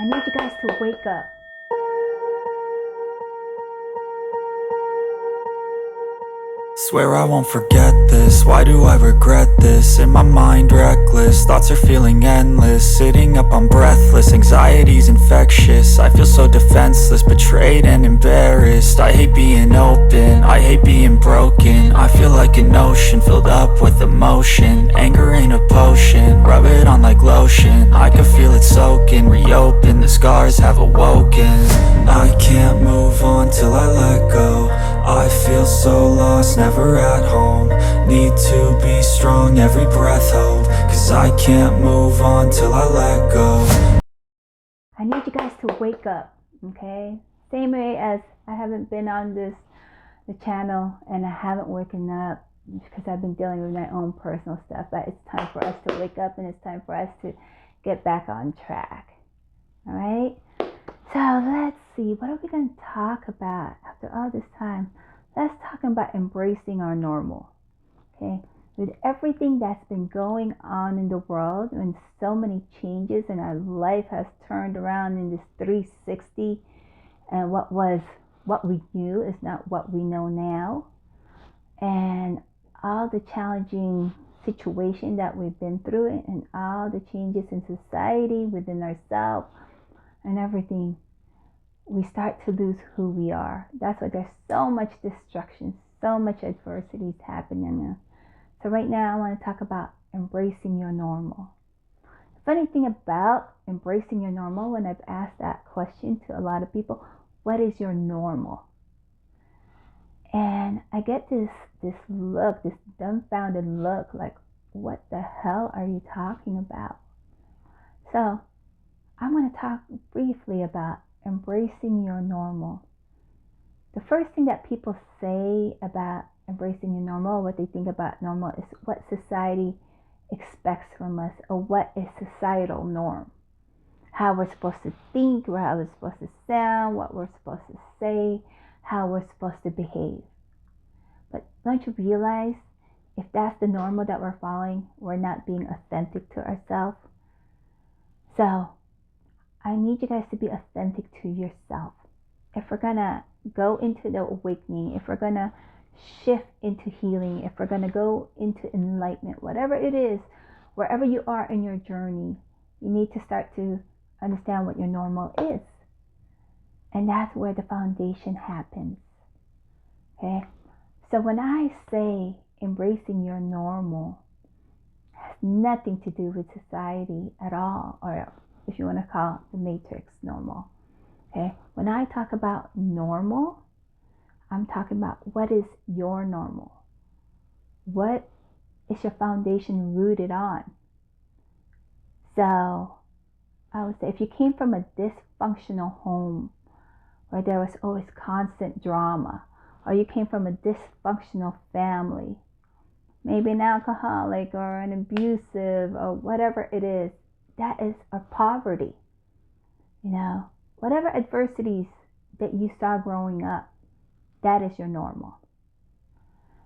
I need you guys to wake up. Swear I won't forget this, why do I regret this? In my mind reckless, thoughts are feeling endless. Sitting up I'm breathless, anxiety's infectious. I feel so defenseless, betrayed and embarrassed. I hate being open, I hate being broken. I feel like an ocean filled up with emotion. Anger ain't a potion, rub it on like lotion. I can feel it soaking, reopen, the scars have awoken. I can't move on till I let go. I feel so lost, never at home. Need to be strong, every breath hold. Cause I can't move on till I let go. I need you guys to wake up, okay? Same way as I haven't been on the channel and I haven't woken up because I've been dealing with my own personal stuff. But it's time for us to wake up and it's time for us to get back on track. All right? So let's see, what are we going to talk about after all this time? Let's talk about embracing our normal. Okay? With everything that's been going on in the world and so many changes and our life has turned around in this 360, and what we knew is not what we know now, and all the challenging situation that we've been through and all the changes in society, within ourselves and everything, we start to lose who we are. That's why there's so much destruction, so much adversity is happening now. So right now I want to talk about embracing your normal. The funny thing about embracing your normal, when I've asked that question to a lot of people, what is your normal? And I get this look, this dumbfounded look, like, what the hell are you talking about? So I'm going to talk briefly about embracing your normal. The first thing that people say about embracing your normal, what they think about normal, is what society expects from us, or what is societal norm. How we're supposed to think, or how we're supposed to sound, what we're supposed to say, how we're supposed to behave. But don't you realize, if that's the normal that we're following, we're not being authentic to ourselves? So I need you guys to be authentic to yourself. If we're gonna go into the awakening, if we're gonna shift into healing, if we're gonna go into enlightenment, whatever it is, wherever you are in your journey, you need to start to understand what your normal is. And that's where the foundation happens. Okay? So when I say embracing your normal, it has nothing to do with society at all, or if you want to call it the matrix normal. Okay? When I talk about normal, I'm talking about what is your normal. What is your foundation rooted on? So I would say, if you came from a dysfunctional home where there was always constant drama, or you came from a dysfunctional family, maybe an alcoholic or an abusive or whatever it is, that is a poverty. You know, whatever adversities that you saw growing up, that is your normal.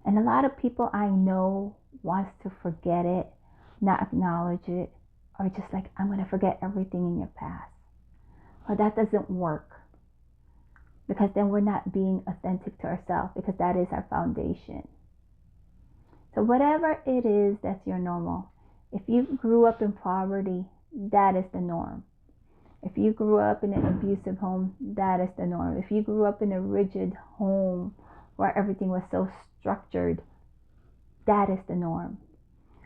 And a lot of people I know wants to forget it, not acknowledge it, or just like, I'm going to forget everything in your past. Well, that doesn't work, because then we're not being authentic to ourselves, because that is our foundation. So whatever it is that's your normal, if you grew up in poverty, that is the norm. If you grew up in an abusive home, that is the norm. If you grew up in a rigid home where everything was so structured, that is the norm.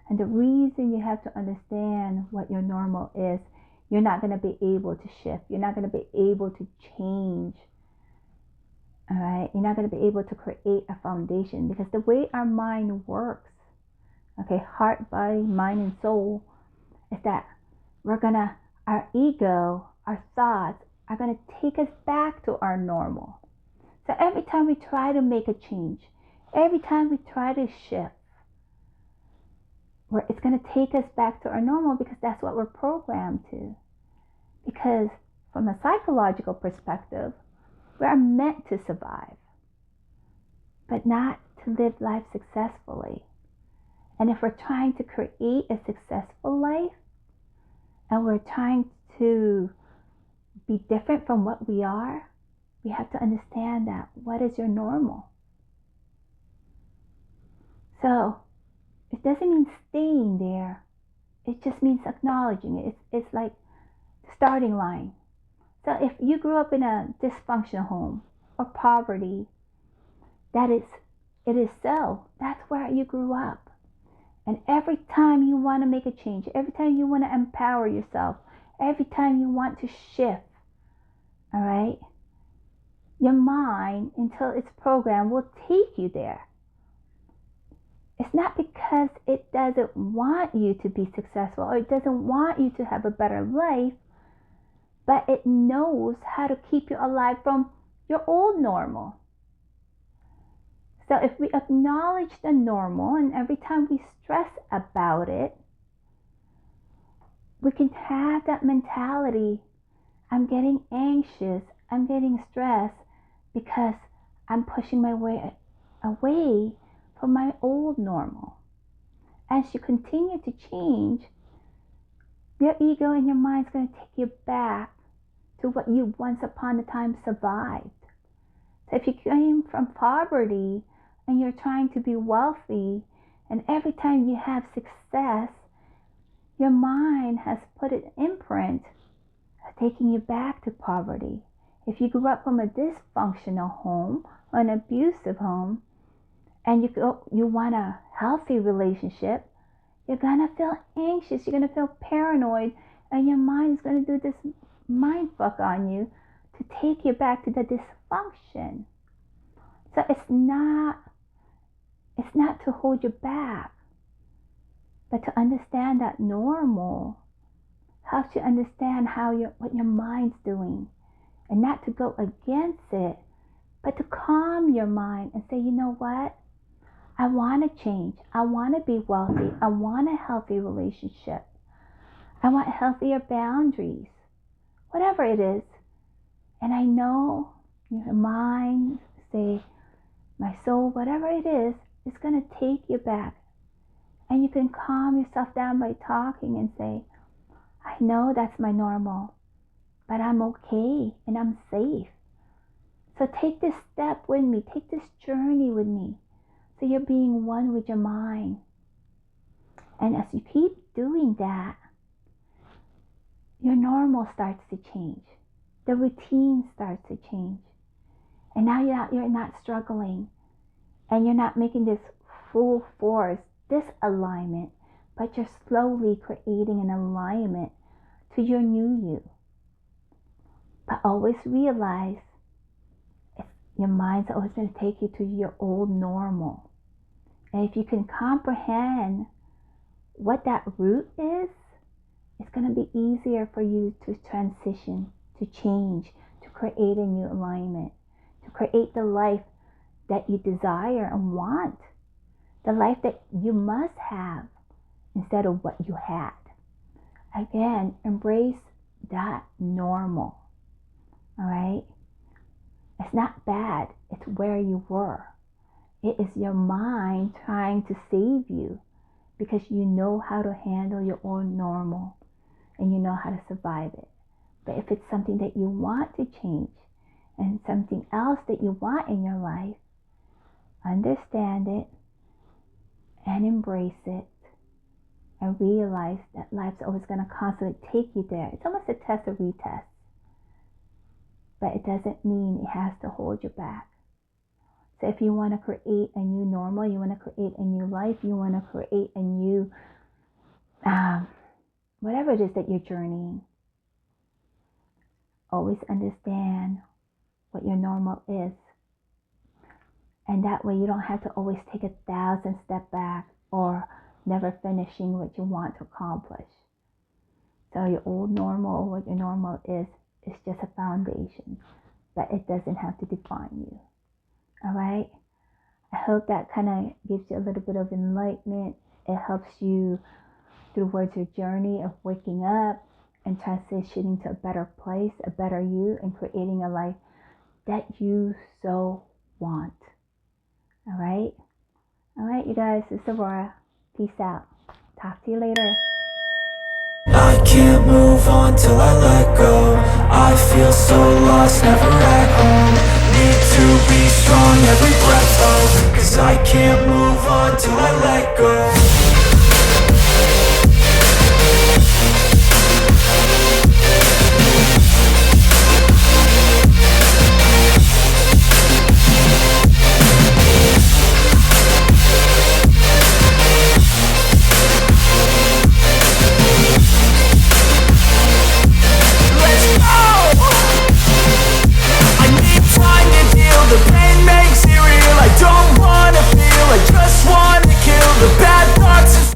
And the reason you have to understand what your normal is, you're not going to be able to shift. You're not going to be able to change. All right? You're not going to be able to create a foundation, because the way our mind works, okay, heart, body, mind, and soul, is that our ego, our thoughts are going to take us back to our normal. So every time we try to make a change, every time we try to shift, it's going to take us back to our normal, because that's what we're programmed to. Because from a psychological perspective, we are meant to survive, but not to live life successfully. And if we're trying to create a successful life, and we're trying to be different from what we are, we have to understand that what is your normal. So it doesn't mean staying there. It just means acknowledging it. It's like the starting line. So if you grew up in a dysfunctional home or poverty, it is so. That's where you grew up. And every time you want to make a change, every time you want to empower yourself, every time you want to shift, all right, your mind, until it's programmed, will take you there. It's not because it doesn't want you to be successful or it doesn't want you to have a better life, but it knows how to keep you alive from your old normal. So if we acknowledge the normal, and every time we stress about it, we can have that mentality, I'm getting anxious, I'm getting stressed because I'm pushing my way away from my old normal. As you continue to change, your ego and your mind is going to take you back to what you once upon a time survived. So if you came from poverty and you're trying to be wealthy, and every time you have success, your mind has put an imprint taking you back to poverty. If you grew up from a dysfunctional home or an abusive home, and you want a healthy relationship, you're going to feel anxious, you're going to feel paranoid, and your mind is going to do this mind fuck on you to take you back to the dysfunction. So it's not to hold you back, but to understand that normal helps you understand what your mind's doing, and not to go against it, but to calm your mind and say, you know what? I want to change. I want to be wealthy. I want a healthy relationship. I want healthier boundaries. Whatever it is. And I know your mind, say, my soul, whatever it is going to take you back. And you can calm yourself down by talking and say, I know that's my normal, but I'm okay and I'm safe. So take this step with me. Take this journey with me. So you're being one with your mind. And as you keep doing that, your normal starts to change. The routine starts to change. And now you're not struggling. And you're not making this full force disalignment, but you're slowly creating an alignment to your new you. But always realize your mind's always going to take you to your old normal. And if you can comprehend what that root is, it's going to be easier for you to transition, to change, to create a new alignment, to create the life that you desire and want, the life that you must have instead of what you had. Again, embrace that normal. All right? It's not bad. It's where you were. It is your mind trying to save you because you know how to handle your own normal and you know how to survive it. But if it's something that you want to change and something else that you want in your life, understand it and embrace it and realize that life's always going to constantly take you there. It's almost a test or retest. But it doesn't mean it has to hold you back. So if you want to create a new normal, you want to create a new life, you want to create a new, whatever it is that you're journeying, always understand what your normal is. And that way you don't have to always take 1,000 steps back or never finishing what you want to accomplish. So your old normal, or what your normal is just a foundation, but it doesn't have to define you. All right? I hope that kind of gives you a little bit of enlightenment. It helps you towards your journey of waking up and transitioning to a better place, a better you, and creating a life that you so want. All right? All right, you guys, this is Aurora. Peace out. Talk to you later. I can't move on till I let go. I feel so lost, never at home. Need to be strong, every breath hold, 'cause I can't move on till I let go.